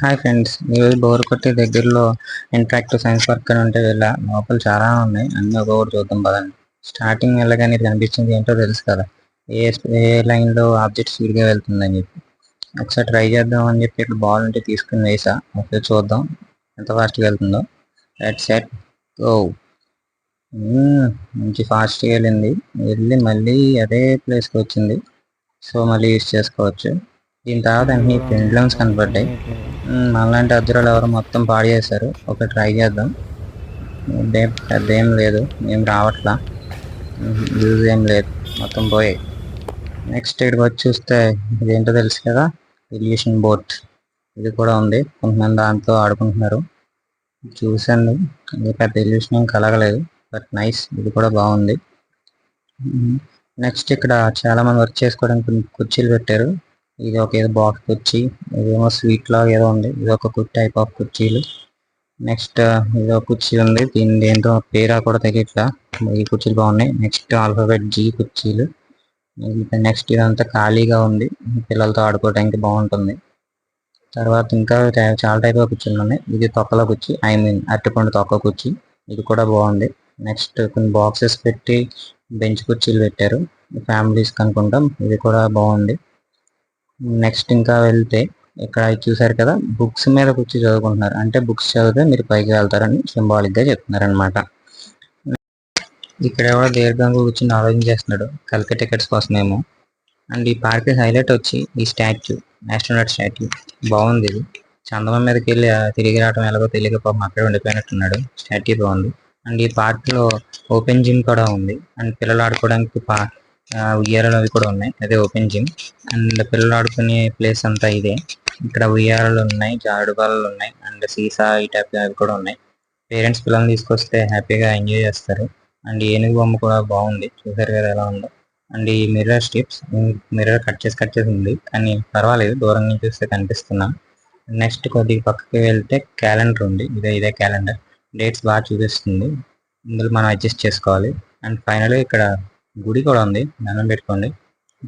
Hi friends, ఈరోజు బోరుకొట్టి దగ్గరలో interactive science park అని ఉంటే వెళ్ళా. లోపల చాలా ఉన్నాయి, అన్ని ఒక్కొక్కటి చూద్దాం పదండి. స్టార్టింగ్ వెళ్ళగానే ఇది కనిపించింది ఏంటో తెలుసు కదా, ఏ ఏ లైన్లో ఆబ్జెక్ట్ స్పీడ్గా వెళ్తుందని చెప్పి. ఒకసారి ట్రై చేద్దాం అని చెప్పి ఇక్కడ బాల్ ఉంటే తీసుకుని వేసా. ఒకసారి చూద్దాం ఎంత ఫాస్ట్గా వెళ్తుందో. Let's set go. మంచి ఫాస్ట్గా వెళ్ళి మళ్ళీ అదే ప్లేస్కి వచ్చింది. సో మళ్ళీ యూజ్ చేసుకోవచ్చు. దీని తర్వాత అన్ని పెండ్లమ్స్ కనపడ్డాయి. మనలాంటి అజ్రాలు ఎవరు మొత్తం పాడు చేశారు. ఒక ట్రై చేద్దాం. పెద్ద ఏం లేదు, ఏం రావట్లా, యూజ్ ఏం లేదు, మొత్తం పోయాయి. నెక్స్ట్ ఇక్కడికి వచ్చి చూస్తే ఇదేంటో తెలుసు కదా, ఇల్యూషన్ బోట్. ఇది కూడా ఉంది, కొంతమంది దాంతో ఆడుకుంటున్నారు. చూసాను, ఇది పెద్ద ఇల్యూషన్ ఏం కలగలేదు, బట్ నైస్, ఇది కూడా బాగుంది. నెక్స్ట్ ఇక్కడ చాలా మంది వర్క్ చేసుకోవడానికి కొన్ని కుర్చీలు పెట్టారు. ఇది ఒక ఏదో బాక్స్ కుర్చీ, ఇదేమో స్వీట్ లాగా ఏదో ఉంది. ఇది ఒక టైప్ ఆఫ్ కుర్చీలు. నెక్స్ట్ ఇదో కుర్చీ ఉంది, దీని ఏంటో పేరా కూడా తెలియట్లా. ఈ కుర్చీలు బాగున్నాయి. నెక్స్ట్ ఆల్ఫాబెట్ జీ కుర్చీలు. నెక్స్ట్ ఇదంతా ఖాళీగా ఉంది, పిల్లలతో ఆడుకోవడానికి బాగుంటుంది. తర్వాత ఇంకా చాలా టైప్ ఆఫ్ కుర్చీలు ఉన్నాయి. ఇది తొక్కలో కుర్చీ, ఐ మీన్ అరటిపండు తొక్క కుర్చీ. ఇది కూడా బాగుంది. నెక్స్ట్ కొన్ని బాక్సెస్ పెట్టి బెంచ్ కుర్చీలు పెట్టారు, ఫ్యామిలీస్ కనుకుంటాం. ఇది కూడా బాగుంది. నెక్స్ట్ ఇంకా వెళ్తే ఇక్కడ చూసారు కదా, బుక్స్ మీద కూర్చి చదువుకుంటున్నారు. అంటే బుక్స్ చదివితే మీరు పైకి వెళ్తారని సింబాలిక్గా చెప్తున్నారు అనమాట. ఇక్కడ ఎవడో దీర్ఘంగా కూర్చుని ఆలోచించేస్తున్నాడు, కల్కి టికెట్స్ కోసమేమో. అండ్ ఈ పార్క్ హైలైట్ వచ్చి ఈ స్టాచ్యూ, ఆస్ట్రోనట్ స్టాచ్యూ బాగుంది. ఇది చందమం మీదకి వెళ్ళి తిరిగి రావడం ఎలాగో తెలియక పాపం అక్కడే ఉండిపోయినట్టున్నాడు. స్టాచ్యూ బాగుంది. అండ్ ఈ పార్క్లో ఓపెన్ జిమ్ కూడా ఉంది. అండ్ పిల్లలు ఆడుకోవడానికి ఉయ్యాలలు అవి కూడా ఉన్నాయి, అదే ఓపెన్ జిమ్. అండ్ పిల్లలు ఆడుకునే ప్లేస్ అంతా ఇదే. ఇక్కడ ఉయ్యాలలు ఉన్నాయి, జారుడు బాలలు ఉన్నాయి, అండ్ సీసా ఈ టైప్ అవి కూడా ఉన్నాయి. పేరెంట్స్ పిల్లల్ని తీసుకొస్తే హ్యాపీగా ఎంజాయ్ చేస్తారు. అండ్ ఏనుగు బొమ్మ కూడా బాగుంది, చూసారు కదా ఎలా ఉందో. అండ్ ఈ మిర్రర్ స్ట్రిప్స్, మిర్రర్ కట్ చేసి ఉంది, కానీ పర్వాలేదు, దూరం నుంచి చూస్తే కనిపిస్తున్నా. నెక్స్ట్ కొద్దిగా పక్కకి వెళ్తే క్యాలెండర్ ఉంది. ఇదే క్యాలెండర్, డేట్స్ బాగా చూపిస్తుంది. ఇందులో మనం అడ్జస్ట్ చేసుకోవాలి. అండ్ ఫైనల్గా ఇక్కడ గుడి కూడా ఉంది, దండం పెట్టుకోండి.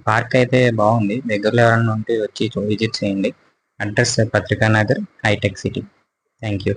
పార్క్ అయితే బాగుంది, దగ్గరలో ఎవరైనా ఉంటే వచ్చి విజిట్ చేయండి. Address Patrika Nagar, hitech city. Thank you.